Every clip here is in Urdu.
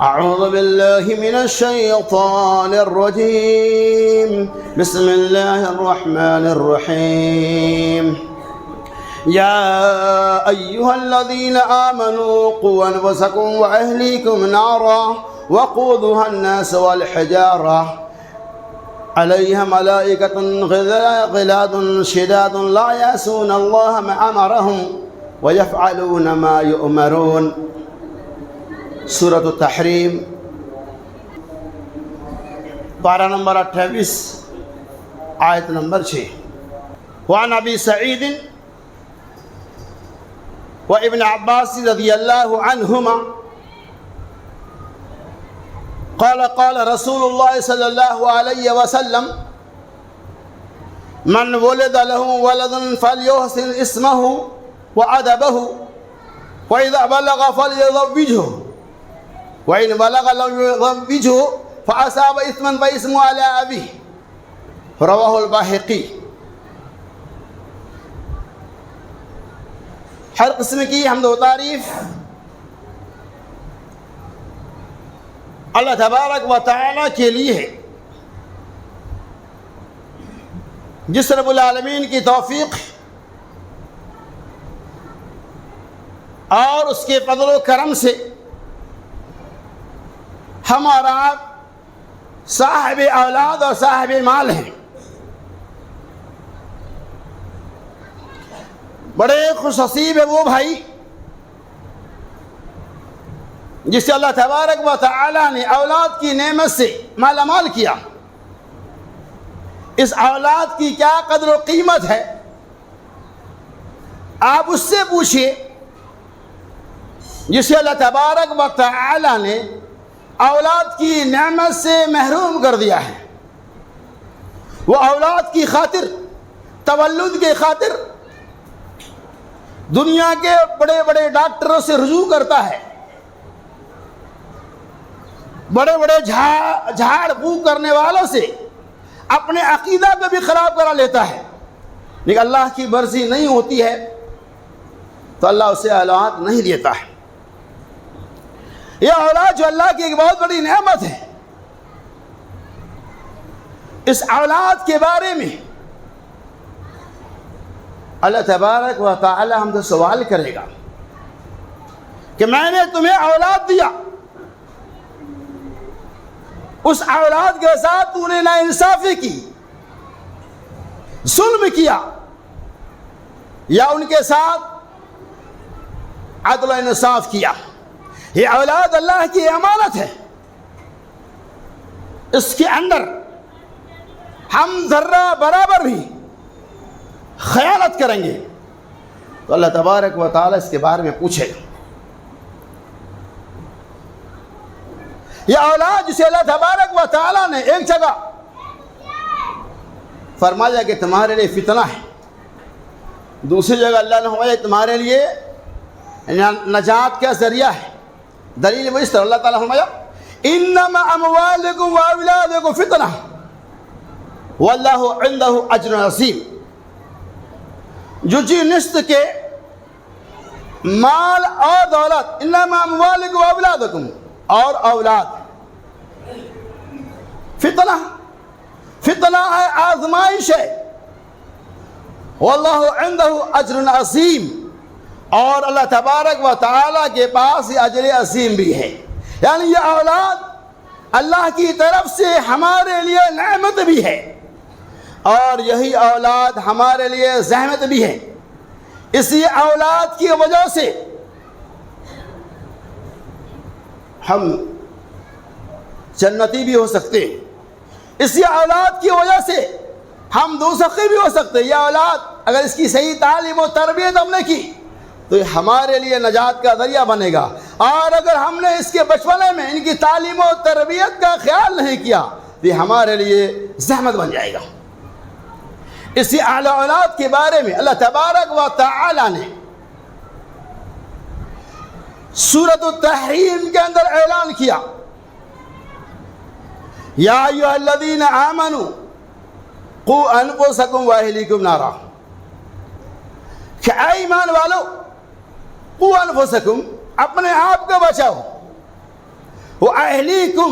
أعوذ بالله من الشيطان الرجيم بسم الله الرحمن الرحيم يا أيها الذين آمنوا قوا أنفسكم وأهليكم نارا وقودها الناس والحجارة عليها ملائكة غلاظ شداد لا يعصون الله ما أمرهم ويفعلون ما يؤمرون. سورۃ التحریم پارہ نمبر 28 آیت نمبر 6. وعن ابی سعید وابن عباس رضی اللہ عنہما قال قال رسول اللہ صلی اللہ علیہ وسلم من ولد له ولد فليحسن اسمه وأدبه وإذا بلغ فليزوجه وإن بلغ لم يزوجه فأصاب إثما فإثمه على أبيه رواه الباہقی. ہر قسم کی حمد و تعریف اللہ تبارک و تعالی کے لیے ہے، جس رب العالمین کی توفیق اور اس کے فضل و کرم سے ہمارا صاحب اولاد اور صاحب مال ہیں. بڑے خوش نصیب ہے وہ بھائی جسے اللہ تبارک و تعالی نے اولاد کی نعمت سے مالا مال کیا. اس اولاد کی کیا قدر و قیمت ہے آپ اس سے پوچھئے جسے اللہ تبارک و تعالی نے اولاد کی نعمت سے محروم کر دیا ہے. وہ اولاد کی خاطر، تولد کے خاطر دنیا کے بڑے بڑے ڈاکٹروں سے رجوع کرتا ہے، بڑے بڑے جھاڑ پھونک کرنے والوں سے اپنے عقیدہ کو بھی خراب کرا لیتا ہے، لیکن اللہ کی مرضی نہیں ہوتی ہے تو اللہ اسے اولاد نہیں دیتا ہے. یہ اولاد جو اللہ کی ایک بہت بڑی نعمت ہے، اس اولاد کے بارے میں اللہ تبارک و تعالی ہم سے سوال کرے گا کہ میں نے تمہیں اولاد دیا، اس اولاد کے ساتھ تو نے ناانصافی کی، ظلم کیا، یا ان کے ساتھ عدل و انصاف کیا. یہ اولاد اللہ کی امانت ہے، اس کے اندر ہم ذرہ برابر بھی خیانت کریں گے تو اللہ تبارک و تعالی اس کے بارے میں پوچھے گا. یہ اولاد جسے اللہ تبارک و تعالی نے ایک جگہ فرمایا کہ تمہارے لیے فتنہ ہے، دوسری جگہ اللہ نے فرمایا تمہارے لیے نجات کا ذریعہ ہے. دلیل وہ اس طرح اللہ تعالیٰ فرمایا انما اموالکم واولادکم فتنہ واللہ عندہ اجر عظیم. جو نصف کے مال اور دولت، انما اموالکم واولادکم، اور اولاد فتنہ ہے، آزمائش ہے. واللہ عندہ اجر عظیم، اور اللہ تبارک و تعالیٰ کے پاس یہ اجر عظیم بھی ہے. یعنی یہ اولاد اللہ کی طرف سے ہمارے لیے نعمت بھی ہے، اور یہی اولاد ہمارے لیے زحمت بھی ہے. اسی اولاد کی وجہ سے ہم جنتی بھی ہو سکتے ہیں، اسی اولاد کی وجہ سے ہم دوزخی بھی ہو سکتے ہیں. یہ اولاد اگر اس کی صحیح تعلیم و تربیت ہم نے کی تو یہ ہمارے لیے نجات کا ذریعہ بنے گا، اور اگر ہم نے اس کے بچپنے میں ان کی تعلیم و تربیت کا خیال نہیں کیا تو یہ ہمارے لیے زحمت بن جائے گا. اسی اعلی اولاد کے بارے میں اللہ تبارک و تعالی نے سورۃ التحریم کے اندر اعلان کیا یا ایھا الذین آمنوا قوا انفسکم واہلیکم نارا، کہ اے ایمان والو قوا انفسکم، اپنے آپ کو بچاؤ، وَأَهْلِيكُمْ،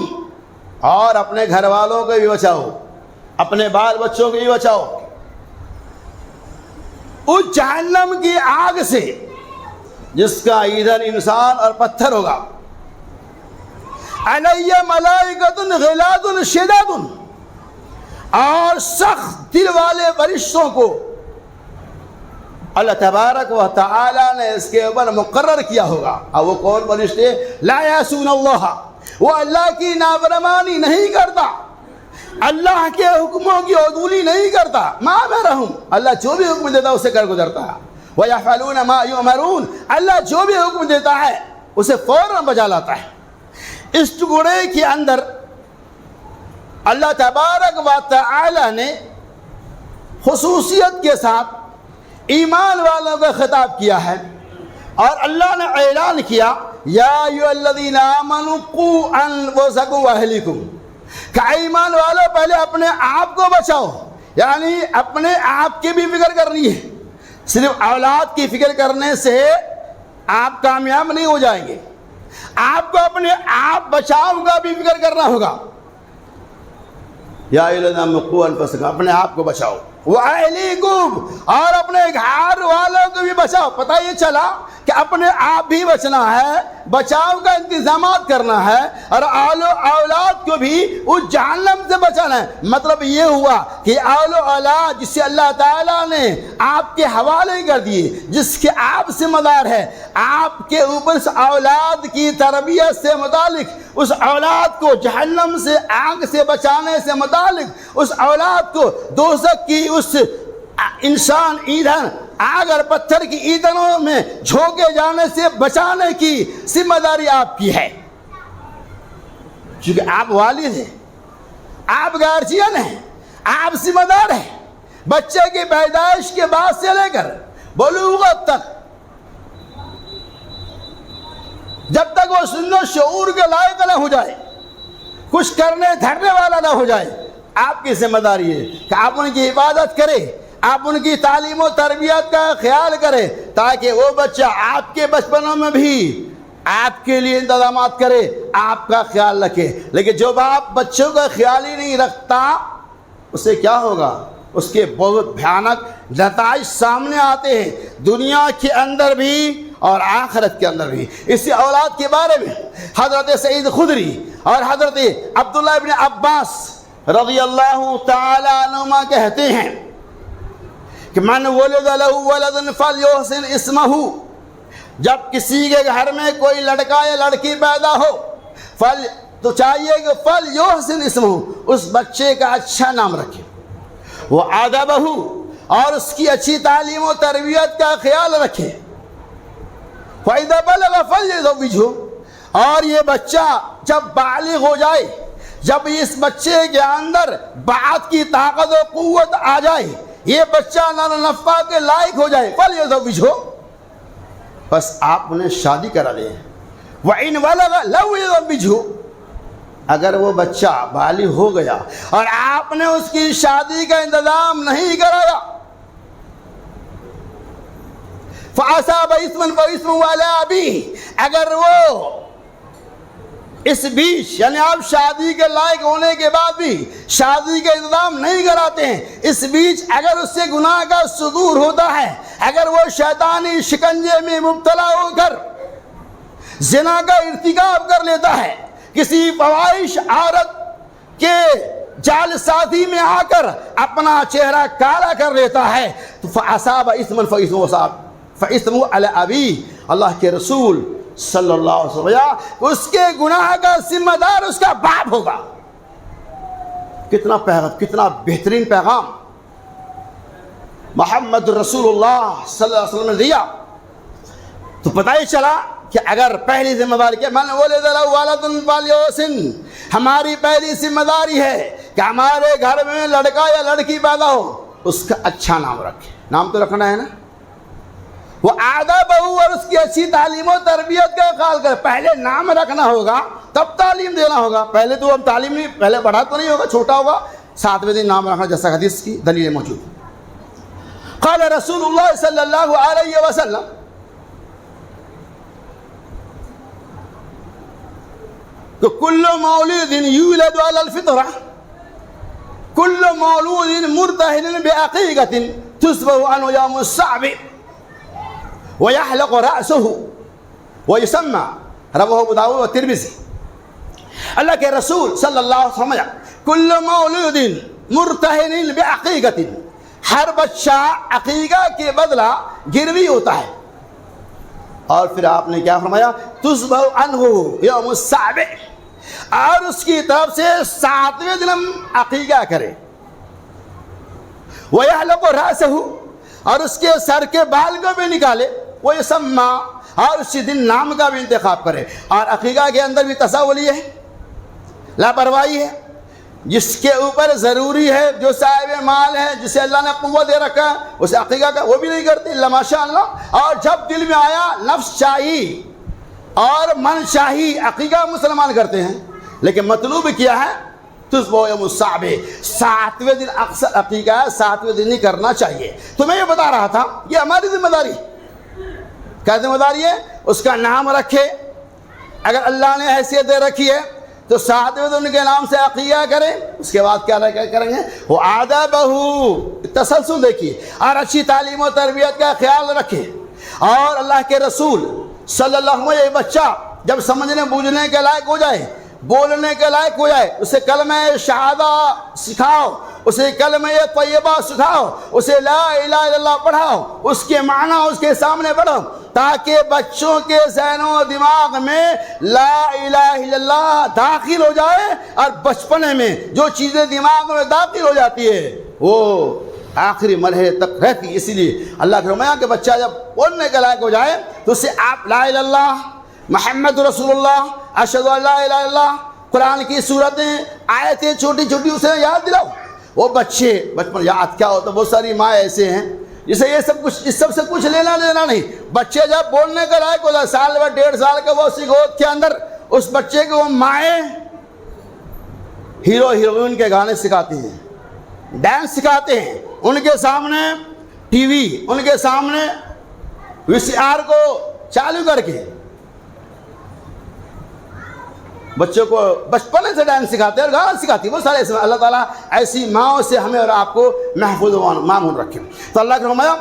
اور اپنے گھر والوں کو بھی بچاؤ، اپنے بال بچوں کو بھی بچاؤ اس جہنم کی آگ سے جس کا ایندھن انسان اور پتھر ہوگا۔ علیہ ملائکۃ غلاظ شداد، اور سخت دل والے فرشتوں کو اللہ تبارک و تعالی نے اس کے اوپر مقرر کیا ہوگا۔ اور وہ کون فرشتے؟ لا یعصون اللہ، وہ اللہ کی نافرمانی نہیں کرتا، اللہ کے حکموں کی عدولی نہیں کرتا، ما امرہم، اللہ جو بھی حکم دیتا ہے اسے کر گزرتا ہے، وَيَفْعَلُونَ مَا يُؤْمَرُونَ، اللہ جو بھی حکم دیتا ہے اسے فوراً بجا لاتا ہے۔ اس ٹکڑے کے اندر اللہ تبارک و تعالی نے خصوصیت کے ساتھ ایمان والوں کا خطاب کیا ہے، اور اللہ نے اعلان کیا یا ایھا الذین آمنوا قوا انفسکم واہلیکم، کہ ایمان والوں پہلے اپنے آپ کو بچاؤ، یعنی اپنے آپ کی بھی فکر کرنی ہے۔ صرف اولاد کی فکر کرنے سے آپ کامیاب نہیں ہو جائیں گے، آپ کو اپنے آپ بچاؤ کا بھی فکر کرنا ہوگا۔ یا ایھا الذین آمنوا قوا انفسکم، اپنے آپ کو بچاؤ، وَأَهْلِيكُمْ، اور اپنے گھر والوں کو بھی بچاؤ۔ پتہ یہ چلا کہ اپنے آپ بھی بچنا ہے، بچاؤ کا انتظامات کرنا ہے، اور اولاد کو بھی اس جہنم سے بچانا ہے۔ مطلب یہ ہوا کہ اولاد جسے اللہ تعالیٰ نے آپ کے حوالے کر دیے، جس کے آپ ذمہ دار ہے، آپ کے اوپر اس اولاد کی تربیت سے متعلق، اس اولاد کو جہنم سے آگ سے بچانے سے متعلق، اس اولاد کو دوزخ کی اس انسان ایندھن آگ اور پتھر کی ایندھنوں میں جھونکے جانے سے بچانے کی ذمہ داری آپ کی ہے، کیونکہ آپ والد ہیں، آپ گارجین ہیں، آپ ذمہ دار ہیں۔ بچے کی پیدائش کے بعد سے لے کر بلوغت تک، جب تک وہ سن و شعور کے لائق نہ ہو جائے، کچھ کرنے دھرنے والا نہ ہو جائے، آپ کی ذمہ داری ہے کہ آپ ان کی عبادت کریں، آپ ان کی تعلیم و تربیت کا خیال کریں، تاکہ وہ بچہ آپ کے بچپنوں میں بھی آپ کے لیے انتظامات کرے، آپ کا خیال رکھے۔ لیکن جو باپ بچوں کا خیال ہی نہیں رکھتا، اسے کیا ہوگا؟ اس کے بہت بھیانک نتائج سامنے آتے ہیں، دنیا کے اندر بھی اور آخرت کے اندر بھی۔ اسی اولاد کے بارے میں حضرت سعید خدری اور حضرت عبداللہ ابن عباس رضی اللہ تعالی عنہما کہتے ہیں کہ من ولد لہ ولد فلیحسن اسمہ، جب کسی کے گھر میں کوئی لڑکا یا لڑکی پیدا ہو تو چاہیے کہ فلیحسن اسمہ، اس بچے کا اچھا نام رکھے، وہ ادبہ، اور اس کی اچھی تعلیم و تربیت کا خیال رکھے، فَإِذَا بَلَغَ فَلْيُزَوِّجْهُ، اور یہ بچہ جب بالغ ہو جائے، جب اس بچے کے اندر بات کی طاقت و قوت آ جائے، یہ بچہ نر نفع کے لائق ہو جائے، فَلْيُزَوِّجْهُ، بس آپ انہیں شادی کرا دیں۔ وَإِنْ بَلَغَ لَمْ يُزَوِّجْهُ، اگر وہ بچہ بالغ ہو گیا اور آپ نے اس کی شادی کا انتظام نہیں کرایا، فَأَصَابَ إِثْمًا فَإِثْمُهُ عَلَىٰ أَبِيهِ، اگر وہ اس بیچ یعنی آپ شادی کے لائق ہونے کے بعد بھی شادی کا انتظام نہیں کراتے ہیں، اس بیچ اگر اس سے گناہ کا صدور ہوتا ہے، اگر وہ شیطانی شکنجے میں مبتلا ہو کر زنا کا ارتکاب کر لیتا ہے، کسی فواحش عورت کے جال سازی میں آ کر اپنا چہرہ کالا کر لیتا ہے، تو فَأَصَابَ إِثْمًا فَإِثْمُهُ عَلَىٰ أَبِيهِ، اللہ کے رسول صلی اللہ علیہ وسلم، اس کے گناہ کا ذمہ دار اس کا باپ ہوگا۔ کتنا بہترین پیغام محمد رسول اللہ صلی اللہ علیہ وسلم نے دیا۔ تو پتہ ہی چلا کہ اگر پہلی ذمہ داری کہ من ولد لہ ولد فلیحسن، ہماری پہلی ذمہ داری ہے کہ ہمارے گھر میں لڑکا یا لڑکی پیدا ہو، اس کا اچھا نام رکھے، نام تو رکھنا ہے نا، وہ آداب اور اس کی اچھی تعلیم و تربیت کا خیال کرے۔ پہلے نام رکھنا ہوگا تب تعلیم دینا ہوگا، پہلے تو ہم تعلیم نہیں، پہلے بڑا تو نہیں ہوگا، چھوٹا ہوگا، 7ویں دن نام رکھنا، جیسا حدیث کی دلیل موجود۔ قال رسول اللہ صلی اللہ علیہ وسلم، کہ کل مولود یولد علی الفطرہ کل مولود مرتہن بعقیقۃ تذبح عنہ یوم الصعب ویحلق رأسہ ویسمى رواه ابو داؤد والترمذی۔ اللہ کے رسول صلی اللہ علیہ وسلم فرمایا کل مولود مرتہن بعقیقۃ، ہر بچہ عقیقہ کے بدلہ گروی ہوتا ہے۔ اور پھر آپ نے کیا فرمایا؟ تذبح عنہ یوم الصعب، اور اس کی طرف سے 7ویں دن ہم عقیقہ کرے۔ وَيَحْلَقُ رَأْسَهُ، اور اس کے سر کے بال کو بھی نکالے۔ وَيُسَمَّى، اور اسی دن نام کا بھی انتخاب کرے۔ اور عقیقہ کے اندر بھی تساہلی ہے، لاپرواہی ہے۔ جس کے اوپر ضروری ہے، جو صاحب مال ہے، جسے اللہ نے قوت دے رکھا ہے، اسے عقیقہ کا وہ بھی نہیں کرتے الا ماشاء اللہ۔ اور جب دل میں آیا نفس چاہی اور من چاہی عقیقہ مسلمان کرتے ہیں، لیکن مطلوب کیا ہے؟ تذبح یوم الصعب، 7ویں دن اکثر عقیقہ ہے، 7ویں دن ہی کرنا چاہیے۔ تو میں یہ بتا رہا تھا یہ ہماری ذمہ داری، کیا ذمہ داری ہے؟ اس کا نام رکھے، اگر اللہ نے حیثیت دے رکھی ہے تو 7ویں دن کے نام سے عقیقہ کریں۔ اس کے بعد کیا کریں گے؟ وہ آدابہ، تسلسل دیکھیے، اور اچھی تعلیم و تربیت کا خیال رکھیں۔ اور اللہ کے رسول صلی اللہ علیہ وسلم، یہ بچہ جب سمجھنے بوجھنے کے لائق ہو جائے، بولنے کے لائق ہو جائے، اسے کلمہ شہادہ سکھاؤ، اسے کلمہ طیبہ سکھاؤ، اسے لا الہ الا اللہ پڑھاؤ، اس کے معنی اس کے سامنے پڑھو، تاکہ بچوں کے ذہن و دماغ میں لا الہ الا اللہ داخل ہو جائے، اور بچپنے میں جو چیزیں دماغ میں داخل ہو جاتی ہے وہ آخری مرحلے تک رہتی۔ اسی لیے اللہ کے فرمایا کہ بچہ جب بولنے کے لائق ہو جائے تو اسے آپ لا الہ الا اللہ محمد رسول اللہ اشہد ان لا الہ الا اللہ قرآن کی صورتیں آیتیں چھوٹی چھوٹی اسے یاد دلاؤ۔ وہ بچے بچپن یاد کیا ہوتا ہے؟ بہت ساری ماں ایسے ہیں جسے یہ سب کچھ، اس سب سے کچھ لینا دینا نہیں۔ بچے جب بولنے کا لائق ہوتا ہے، سال و 1.5 سال کا، وہ اسی گود کے اندر اس بچے کو وہ مائیں ہیرو ہیروئن کے گانے سکھاتی ہیں، ڈانس سکھاتے ہیں، ان کے سامنے ٹی وی، ان کے سامنے VCR کو چالو کر کے بچوں کو بچپنے سے ڈانس سکھاتے ہیں اور گانا سکھاتی ہے۔ وہ سارے ایسے، اللہ تعالیٰ ایسی ماؤں سے ہمیں اور آپ کو محفوظ معمول رکھے۔ تو اللہ کے فرمایا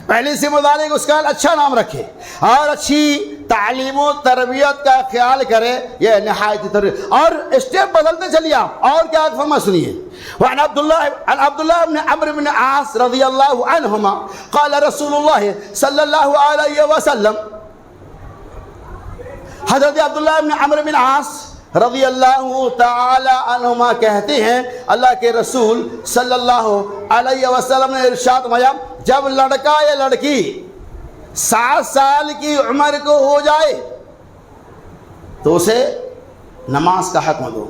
پہلی ذمہ داری کہ اس کا اچھا نام رکھے اور اچھی تعلیم و تربیت کا خیال کرے، یہ نہایت تربیت۔ اور اسٹیپ بدلتے چلیے آپ، اور کیا فرما سنیے۔ وعن عبد الله بن عمرو بن عاص رضی اللہ عنہما قال رسول اللہ صلی اللہ علیہ وسلم، حضرت عبداللہ بن عمرو بن عاص رضی اللہ تعالی عنہما کہتے ہیں اللہ کے رسول صلی اللہ علیہ وسلم نے ارشاد فرمایا، جب لڑکا یا لڑکی 7 سال کی عمر کو ہو جائے تو اسے نماز کا حکم دو۔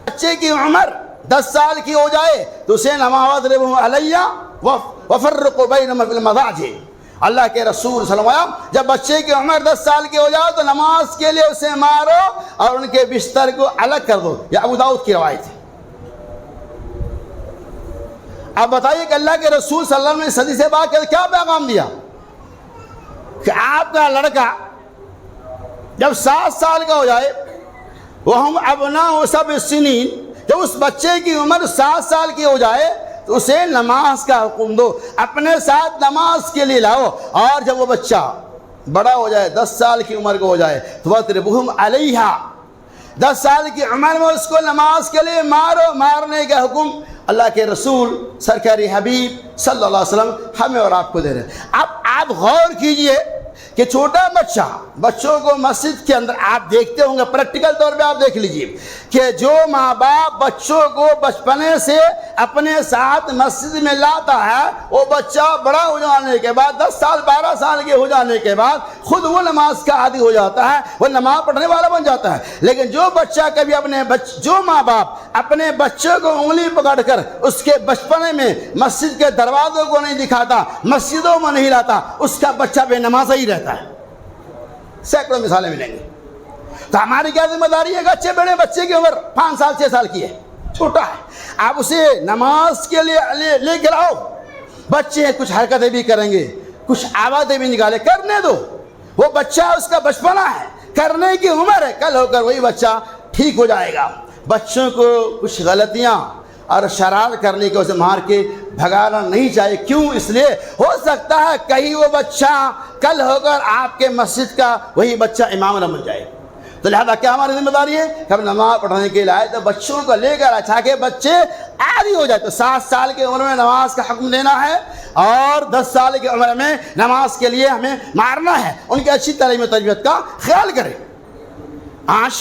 بچے کی عمر 10 سال کی ہو جائے تو اسے نماز واضربہم علیہ وفرقوا بینہم فی المضاجع۔ اللہ کے رسول صلی اللہ علیہ وسلم، جب بچے کی عمر 10 سال کی ہو جائے تو نماز کے لیے اسے مارو اور ان کے بستر کو الگ کر دو۔ یہ ابو داؤد کی روایت ہے۔ اب بتائیے کہ اللہ کے رسول صلی اللہ علیہ وسلم نے صدی سے بات کر کیا پیغام دیا کہ آپ کا لڑکا جب 7 سال کا ہو جائے، وہم ابناء سبع سنین، جب اس بچے کی عمر 7 سال کی ہو جائے تو اسے نماز کا حکم دو، اپنے ساتھ نماز کے لیے لاؤ۔ اور جب وہ بچہ بڑا ہو جائے، 10 سال کی عمر کو ہو جائے تو وَاضْرِبْهُمْ عَلَيْهَا، 10 سال کی عمر میں اس کو نماز کے لیے مارو۔ مارنے کا حکم اللہ کے رسول سرکاری حبیب صلی اللہ علیہ وسلم ہمیں اور آپ کو دے رہے ہیں۔ اب آپ غور کیجئے کہ چھوٹا بچہ، بچوں کو مسجد کے اندر آپ دیکھتے ہوں گے، پریکٹیکل طور پہ آپ دیکھ لیجئے کہ جو ماں باپ بچوں کو بچپنے سے اپنے ساتھ مسجد میں لاتا ہے، وہ بچہ بڑا ہو جانے کے بعد 10 سال 12 سال کے ہو جانے کے بعد خود وہ نماز کا عادی ہو جاتا ہے، وہ نماز پڑھنے والا بن جاتا ہے۔ لیکن جو بچہ کبھی جو ماں باپ اپنے بچوں کو انگلی پکڑ کر اس کے بچپنے میں مسجد کے دروازوں کو نہیں دکھاتا، مسجدوں میں نہیں لاتا، اس کا بچہ بے نماز ہی رہتا ہے۔ سینکڑوں مثالیں ملیں گی۔ تو ہماری کیا ذمہ داری ہے کہ اچھے بڑے بچے کی عمر 5 سال 6 سال کی ہے، چھوٹا ہے، آپ اسے نماز کے لیے لے کے آؤ۔ بچے کچھ حرکتیں بھی کریں گے، کچھ آوازیں بھی نکالے، کرنے دو، وہ بچہ اس کا بچپنا ہے، کرنے کی عمر ہے، کل ہو کر وہی بچہ ٹھیک ہو جائے گا۔ بچوں کو کچھ غلطیاں اور شرارت کرنے کے اسے مار کے بھگانا نہیں چاہیے۔ کیوں؟ اس لیے ہو سکتا ہے کہیں وہ بچہ کل ہو کر آپ کے مسجد کا وہی بچہ امام نہ بن جائے۔ تو لہذا کیا ہماری ذمہ داری ہے کہ ہم نماز پڑھنے کے لیے آئے تو بچوں کو لے کر اچھا کہ بچے عادی ہو جائے۔ تو 7 سال کی عمر میں نماز کا حکم دینا ہے اور 10 سال کی عمر میں نماز کے لیے ہمیں مارنا ہے۔ ان کی اچھی تعلیم و تربیت کا خیال کریں۔ آج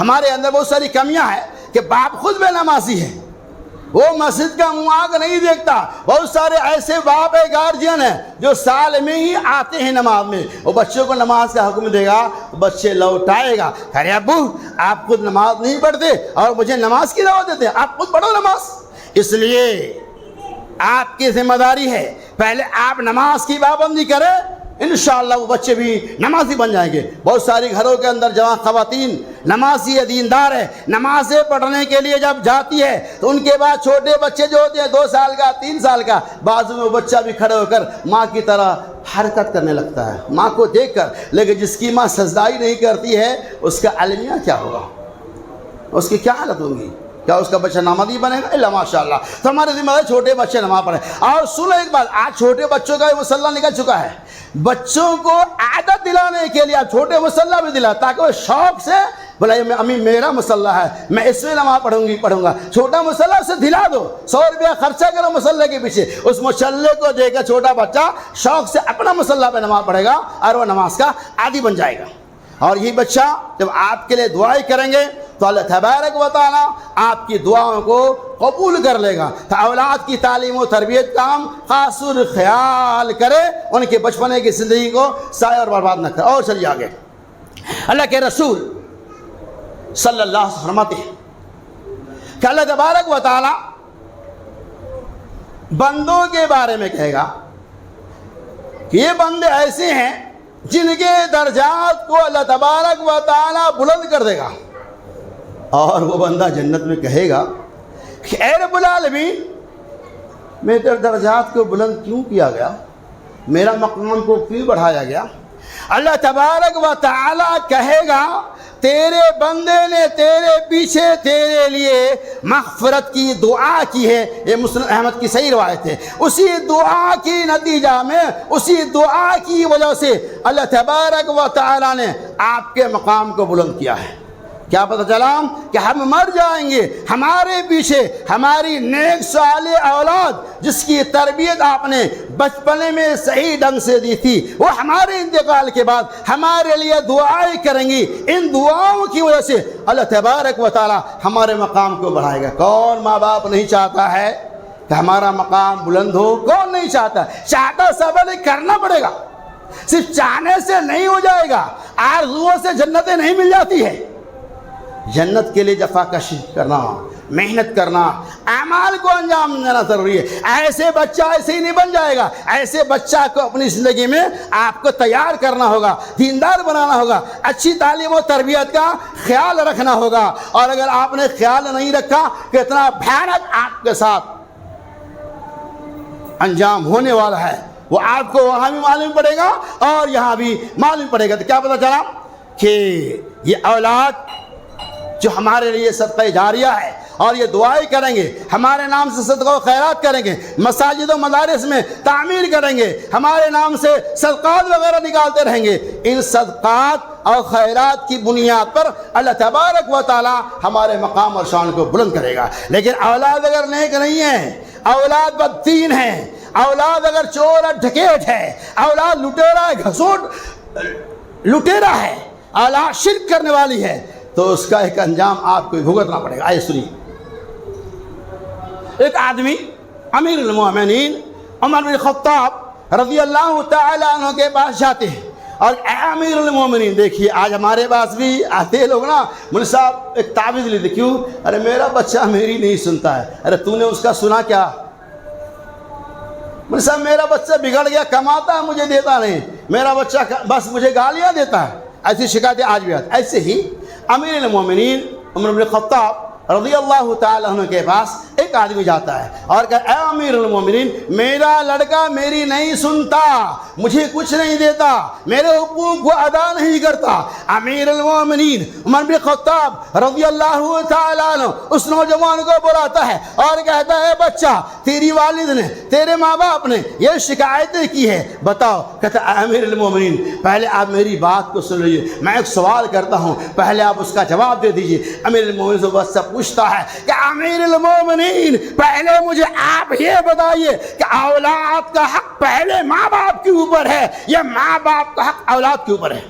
ہمارے اندر بہت ساری کمیاں ہیں کہ باپ خود بے نمازی ہے، وہ مسجد کا منہ آگ نہیں دیکھتا۔ بہت سارے ایسے باپ ہے گارجین ہیں جو سال میں ہی آتے ہیں نماز میں، وہ بچوں کو نماز کا حکم دے گا، بچے لوٹائے گا، ارے ابو آپ خود نماز نہیں پڑھتے اور مجھے نماز کی دعوت دیتے ہیں، آپ خود پڑھو نماز۔ اس لیے آپ کی ذمہ داری ہے پہلے آپ نماز کی پابندی کریں، انشاءاللہ وہ بچے بھی نمازی بن جائیں گے۔ بہت ساری گھروں کے اندر جوان خواتین نمازی ہے، دیندار ہے، نمازیں پڑھنے کے لیے جب جاتی ہے تو ان کے بعد چھوٹے بچے جو ہوتے ہیں 2 سال کا 3 سال کا، بازو میں وہ بچہ بھی کھڑے ہو کر ماں کی طرح حرکت کرنے لگتا ہے ماں کو دیکھ کر، لیکن جس کی ماں سجدہ ہی نہیں کرتی ہے اس کا المیہ کیا ہوگا، اس کی کیا حالت ہوگی؟ کیا اس کا بچہ نمازی بنے گا؟ اللہ ماشاءاللہ۔ تو ہمارے ذمہ ہے چھوٹے بچے نماز پڑھیں۔ اور سنو ایک بات، آج چھوٹے بچوں کا مصلی نکل چکا ہے، بچوں کو عادت دلانے کے لیے آپ چھوٹے مصلی بھی دلا تاکہ وہ شوق سے بولے امی میرا مصلی ہے، میں اس میں نماز پڑھوں گا۔ چھوٹا مصلی اسے دلا دو، 100 روپیہ خرچہ کرو مصلی کے پیچھے، اس مصلی کو دے کر چھوٹا بچہ شوق سے اپنا مصلی پہ نماز پڑھے گا اور وہ نماز کا عادی بن جائے گا۔ اور یہ بچہ جب آپ کے لیے دعائیں کریں گے تو اللہ تبارک و تعالیٰ آپ کی دعاؤں کو قبول کر لے گا۔ تو اولاد کی تعلیم و تربیت کا ہم خاص خیال کرے، ان کے بچپنے کی زندگی کو ضائع اور برباد نہ کرے۔ اور چلیے آگے، اللہ کے رسول صلی اللہ علیہ وسلم فرماتے ہیں کہ اللہ تبارک و تعالیٰ بندوں کے بارے میں کہے گا کہ یہ بندے ایسے ہیں جن کے درجات کو اللہ تبارک و تعالیٰ بلند کر دے گا، اور وہ بندہ جنت میں کہے گا کہ اے رب العالمین میرے درجات کو بلند کیوں کیا گیا، میرا مقام کو کیوں بڑھایا گیا؟ اللہ تبارک و تعالیٰ کہے گا تیرے بندے نے تیرے پیچھے تیرے لیے مغفرت کی دعا کی ہے۔ یہ مسلم احمد کی صحیح روایت ہے۔ اسی دعا کی نتیجہ میں، اسی دعا کی وجہ سے اللہ تبارک و تعالیٰ نے آپ کے مقام کو بلند کیا ہے۔ کیا پتہ چلا کہ ہم مر جائیں گے، ہمارے پیچھے ہماری نیک صالح اولاد جس کی تربیت آپ نے بچپنے میں صحیح ڈھنگ سے دی تھی، وہ ہمارے انتقال کے بعد ہمارے لیے دعائیں کریں گی۔ ان دعاؤں کی وجہ سے اللہ تبارک و تعالیٰ ہمارے مقام کو بڑھائے گا۔ کون ماں باپ نہیں چاہتا ہے کہ ہمارا مقام بلند ہو؟ کون نہیں چاہتا؟ چاہتا سب نے کرنا پڑے گا، صرف چاہنے سے نہیں ہو جائے گا۔ آرزوؤں سے جنتیں نہیں مل جاتی ہے، جنت کے لیے جفا کشی کرنا، محنت کرنا، اعمال کو انجام دینا ضروری ہے۔ ایسے بچہ ایسے ہی نہیں بن جائے گا، ایسے بچہ کو اپنی زندگی میں آپ کو تیار کرنا ہوگا، دیندار بنانا ہوگا، اچھی تعلیم و تربیت کا خیال رکھنا ہوگا۔ اور اگر آپ نے خیال نہیں رکھا کہ اتنا بھیانک آپ کے ساتھ انجام ہونے والا ہے، وہ آپ کو وہاں بھی معلوم پڑے گا اور یہاں بھی معلوم پڑے گا۔ تو کیا پتہ چلا کہ یہ اولاد جو ہمارے لیے صدقہ جاریہ ہے، اور یہ دعائیں کریں گے، ہمارے نام سے صدقہ و خیرات کریں گے، مساجد و مدارس میں تعمیر کریں گے، ہمارے نام سے صدقات وغیرہ نکالتے رہیں گے، ان صدقات اور خیرات کی بنیاد پر اللہ تبارک و تعالی ہمارے مقام اور شان کو بلند کرے گا۔ لیکن اولاد اگر نیک نہیں ہے، اولاد بددین ہے، اولاد اگر چور اور ڈکیٹ ہے، اولاد لٹیرا ہے، گھسوٹ لٹیرا ہے، اولاد شرک کرنے والی ہے، تو اس کا ایک انجام آپ کو بھگتنا پڑے گا۔ آئے سنیے، ایک آدمی امیر المومنین عمر بن خطاب رضی اللہ تعالیٰ عنہ کے پاس جاتے ہیں، اور اے امیر المومنین، دیکھیے آج ہمارے پاس بھی آتے لوگ نا، مولوی صاحب ایک تعویذ لیتے، کیوں؟ ارے میرا بچہ میری نہیں سنتا ہے۔ ارے تو نے اس کا سنا کیا؟ مولوی صاحب میرا بچہ بگڑ گیا، کماتا ہے مجھے دیتا نہیں، میرا بچہ بس مجھے گالیاں دیتا ہے۔ ایسی شکایتیں آج بھی آتی۔ ایسے ہی امیر المومنین عمر بن خطاب رضی اللہ تعالیٰ عنہ کے پاس ایک آدمی جاتا ہے اور کہا اے امیر المومنین، میرا لڑکا میری نہیں سنتا، مجھے کچھ نہیں دیتا، میرے حقوق کو ادا نہیں کرتا۔ امیر المومنین عمر بن خطاب رضی اللہ تعالیٰ عنہ اس نوجوان کو بلاتا ہے اور کہتا ہے بچہ تیری والد نے تیرے ماں باپ نے یہ شکایتیں کی ہے، بتاؤ۔ کہتا ہے امیر المومنین پہلے آپ میری بات کو سن لیجیے، میں ایک سوال کرتا ہوں، پہلے آپ اس کا جواب دے دیجیے۔ امیر المومنین سے بچہ پوچھتا ہے کہ امیر المومنین پہلے مجھے آپ یہ بتائیے کہ اولاد کا حق پہلے ماں باپ کے اوپر ہے یا ماں باپ کا حق اولاد کے اوپر ہے؟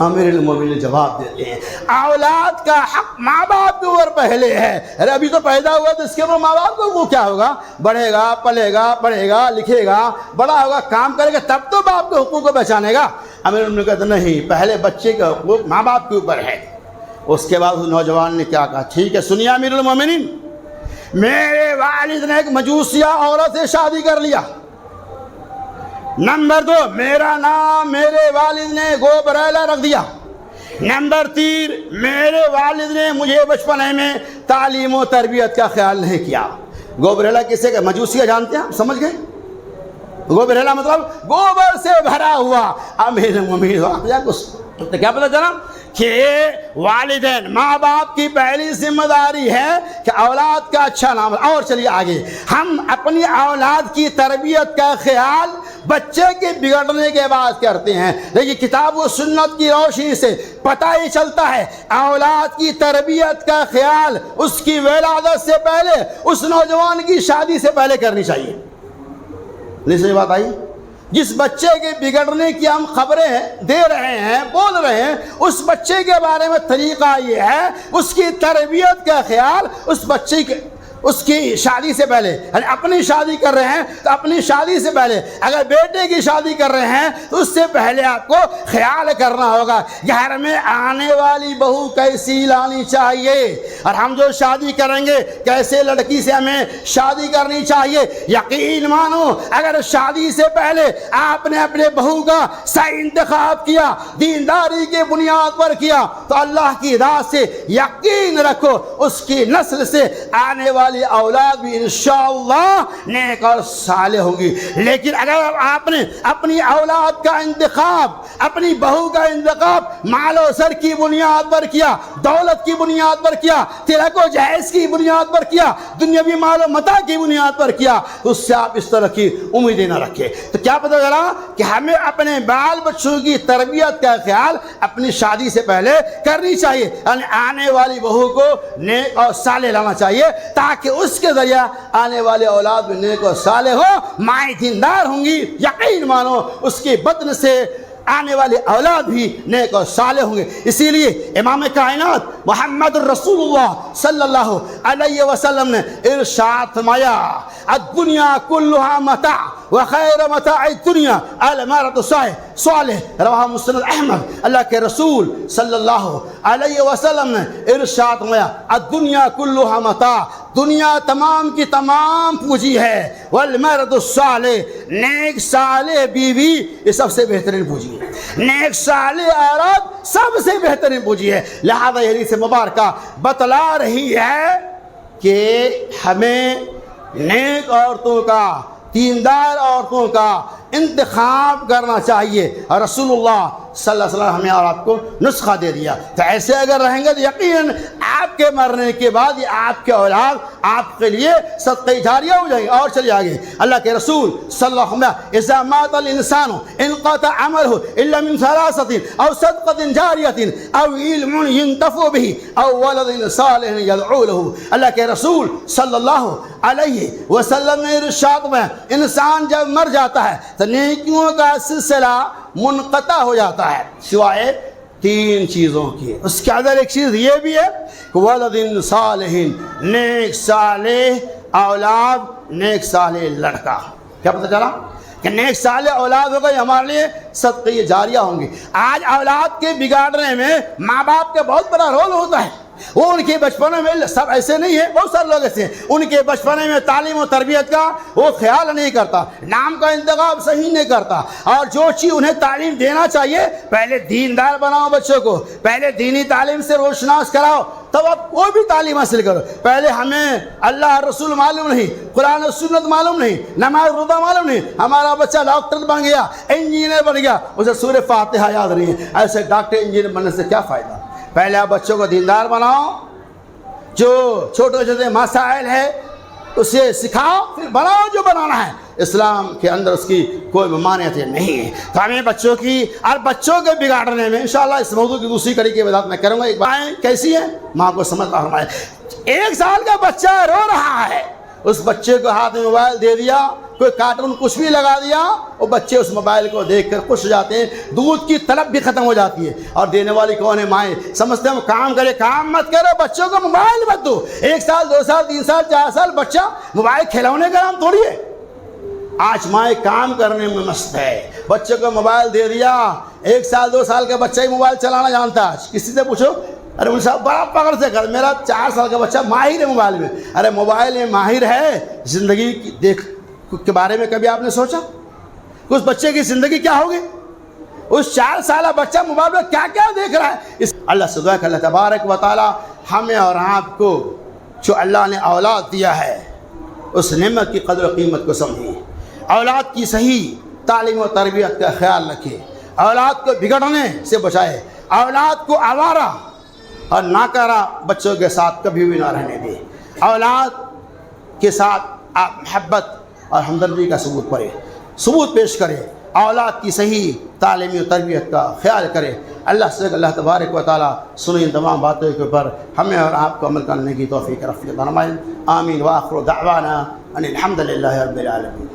امیر المومنین جواب دیتے ہیں اولاد کا حق ماں باپ کے اوپر پہلے ہے۔ ارے ابھی تو پیدا ہوا تو اس کے اوپر ماں باپ کو وہ کیا ہوگا؟ بڑھے گا، پلے گا، پڑھے گا، لکھے گا، بڑا ہوگا، کام کرے گا، تب تو باپ کے حقوق کو پہچانے گا۔ امیر المومنین کہتے نہیں، پہلے بچے کا حقوق ماں باپ کے اوپر ہے۔ اس کے بعد اس نوجوان نے کیا کہا؟ ٹھیک ہے سنیے امیر المومنین، میرے والد نے ایک مجوسیہ عورت سے شادی کر لیا۔ نمبر 2، میرا نام میرے والد نے گوبریلا رکھ دیا۔ نمبر 3، میرے والد نے مجھے بچپنے میں تعلیم و تربیت کا خیال نہیں کیا۔ گوبریلا کسے کہ مجوسیہ جانتے ہیں آپ؟ سمجھ گئے؟ گوبریلا مطلب گوبر سے بھرا ہوا۔ امیر المومنین تو کیا پتہ چلا کہ والدین ماں باپ کی پہلی ذمہ داری ہے کہ اولاد کا اچھا نام۔ اور چلیے آگے، ہم اپنی اولاد کی تربیت کا خیال بچے کے بگڑنے کے بعد کرتے ہیں، لیکن کتاب و سنت کی روشنی سے پتہ ہی چلتا ہے اولاد کی تربیت کا خیال اس کی ولادت سے پہلے، اس نوجوان کی شادی سے پہلے کرنی چاہیے۔ نہیں صحیح بات آئی؟ جس بچے کے بگڑنے کی ہم خبریں دے رہے ہیں، بول رہے ہیں، اس بچے کے بارے میں طریقہ یہ ہے اس کی تربیت کا خیال اس بچے کے اس کی شادی سے پہلے، یعنی اپنی شادی کر رہے ہیں تو اپنی شادی سے پہلے، اگر بیٹے کی شادی کر رہے ہیں تو اس سے پہلے آپ کو خیال کرنا ہوگا گھر میں آنے والی بہو کیسی لانی چاہیے، اور ہم جو شادی کریں گے کیسے لڑکی سے ہمیں شادی کرنی چاہیے۔ یقین مانو اگر شادی سے پہلے آپ نے اپنے بہو کا صحیح انتخاب کیا، دینداری کی بنیاد پر کیا، تو اللہ کی ذات سے یقین رکھو اس کی نسل سے آنے والی اولاد بھی انشاءاللہ نیک اور صالح ہوں گی۔ لیکن اگر آپ نے اپنی اولاد کا انتخاب، اپنی بہو کا انتخاب مال و زر کی بنیاد پر کیا، دولت کی بنیاد پر کیا، تلک و جہیز کی بنیاد پر کیا، دنیاوی مال و متاع کی بنیاد پر کیا، تو اس سے آپ اس طرح کی امیدیں نہ رکھیں۔ تو کیا پتہ چلا کہ ہمیں اپنے بال بچوں کی تربیت کا خیال اپنی شادی سے پہلے کرنی چاہیے، یعنی آنے والی بہو کو نیک اور صالح لانا چاہیے تاکہ اس کے ذریعہ آنے والے اولاد بھی نیک اور صالح ہو، مائیں دیندار ہوں گی۔ یقین مانو اس کے بدن سے آنے والے اولاد بھی نیک اور صالح ہوں گے۔ اسی لیے امام کائنات محمد رسول اللہ صلی اللہ علیہ وسلم نے ارشاد فرمایا الدنیا کلها متاع وخیر متاع الدنیا المرء صالح، رواہ مسند احمد۔ اللہ کے رسول صلی اللہ علیہ وسلم نے ارشاد فرمایا الدنیا کلها متاع، دنیا تمام کی تمام پوجی ہے، والمرد الصالح، نیک صالح بیوی یہ سب سے بہترین پوجی ہے، نیک صالح عورت سب سے بہترین پوجی ہے۔ لہذا یہ حدیث مبارکہ بتلا رہی ہے کہ ہمیں نیک عورتوں کا، دیندار عورتوں کا انتخاب کرنا چاہیے، اور رسول اللہ صلی اللہ علیہ وسلم ہمیں اور آپ کو نسخہ دے دیا۔ تو ایسے اگر رہیں گے تو یقیناً آپ کے مرنے کے بعد یہ آپ کے اولاد آپ کے لیے صدقہ جاریہ ہو جائیں گے۔ اور چلیے آگے، اللہ کے رسول صلی اللہ علیہ وسلم اذا مات الانسان انقطع عمله الا من ثلاثه او صدقه جاریہ او علم ينتفع به او ولد صالح يدعو له۔ اللہ کے رسول صلی اللہ علیہ وسلم نے ارشاد میں انسان جب مر جاتا ہے تو نیکیوں کا سلسلہ منقطع ہو جاتا ہے سوائے 3 چیزوں کی۔ اس کے اندر ایک چیز یہ بھی ہے کہ ولد صالح، نیک صالح اولاد، نیک صالح لڑکا۔ کیا پتہ چلا کہ نیک صالح اولاد ہوگا یہ ہمارے لیے صدقہ جاریہ ہوں گی۔ آج اولاد کے بگاڑنے میں ماں باپ کا بہت بڑا رول ہوتا ہے۔ وہ ان کے بچپنے میں سب ایسے نہیں ہیں، بہت سارے لوگ ایسے ہیں، ان کے بچپنے میں تعلیم و تربیت کا وہ خیال نہیں کرتا، نام کا انتخاب صحیح نہیں کرتا، اور جو چیز انہیں تعلیم دینا چاہیے پہلے دیندار بناؤ بچوں کو، پہلے دینی تعلیم سے روشناس کراؤ، تب آپ کوئی بھی تعلیم حاصل کرو۔ پہلے ہمیں اللہ رسول معلوم نہیں، قرآن و سنت معلوم نہیں، نماز روزہ معلوم نہیں، ہمارا بچہ ڈاکٹر بن گیا، انجینئر بن گیا، اسے سورہ فاتحہ یاد نہیں ہے، ایسے ڈاکٹر انجینئر بننے سے کیا فائدہ؟ پہلے آپ بچوں کو دیندار بناؤ، جو چھوٹے چھوٹے مسائل ہے اسے سکھاؤ، پھر بناؤ جو بنانا ہے۔ اسلام کے اندر اس کی کوئی ممانعت نہیں ہے۔ تو ہمیں بچوں کی اور بچوں کے بگاڑنے میں انشاءاللہ اس موضوع کی دوسری کڑی کی وضاحت میں کروں گا۔ ایک بات کیسی ہے، ماں کو سمجھتا فرمائے، 1 سال کا بچہ رو رہا ہے، اس بچے کو ہاتھ میں موبائل دے دیا، کوئی کارٹون کچھ بھی لگا دیا، وہ بچے اس موبائل کو دیکھ کر خوش ہو جاتے ہیں، دودھ کی طلب بھی ختم ہو جاتی ہے۔ اور دینے والی کون ہے؟ مائیں۔ سمجھتے ہیں کام کرے، کام مت کرو، بچوں کو موبائل مت دو۔ 1 سال 2 سال 3 سال 4 سال بچہ موبائل کھلونے کا نام تھوڑی ہے۔ آج مائیں کام کرنے میں مست ہے، بچے کو موبائل دے دیا، 1 سال 2 سال کا بچہ ہی موبائل چلانا جانتا ہے۔ آج کسی سے پوچھو، ارے مجھے صاحب بڑا پکڑ سے کر، میرا 4 سال کا بچہ ماہر ہے موبائل میں۔ ارے موبائل میں ماہر ہے، زندگی کی دیکھ کے بارے میں کبھی آپ نے سوچا کہ اس بچے کی زندگی کیا ہوگی؟ اس 4 سالہ بچہ موبائل میں کیا کیا دیکھ رہا ہے؟ اس اللہ سے دعا کہ اللہ تبارک و تعالی ہمیں اور آپ کو جو اللہ نے اولاد دیا ہے اس نعمت کی قدر و قیمت کو سمجھیں، اولاد کی صحیح تعلیم و تربیت کا خیال رکھے، اولاد کو بگڑنے سے بچائے، اولاد کو آوارہ اور ناکارہ بچوں کے ساتھ کبھی بھی نہ رہنے دے، اولاد کے ساتھ آپ محبت اور ہمدردی کا ثبوت پیش کرے، اولاد کی صحیح تعلیمی و تربیت کا خیال کرے۔ اللہ سے اللہ تبارک و تعالیٰ سنی ان تمام باتوں کے اوپر ہمیں اور آپ کو عمل کرنے کی توفیق رفیق فرمائے۔ آمین۔ وآخر دعوانا ان الحمد للہ رب العالمین۔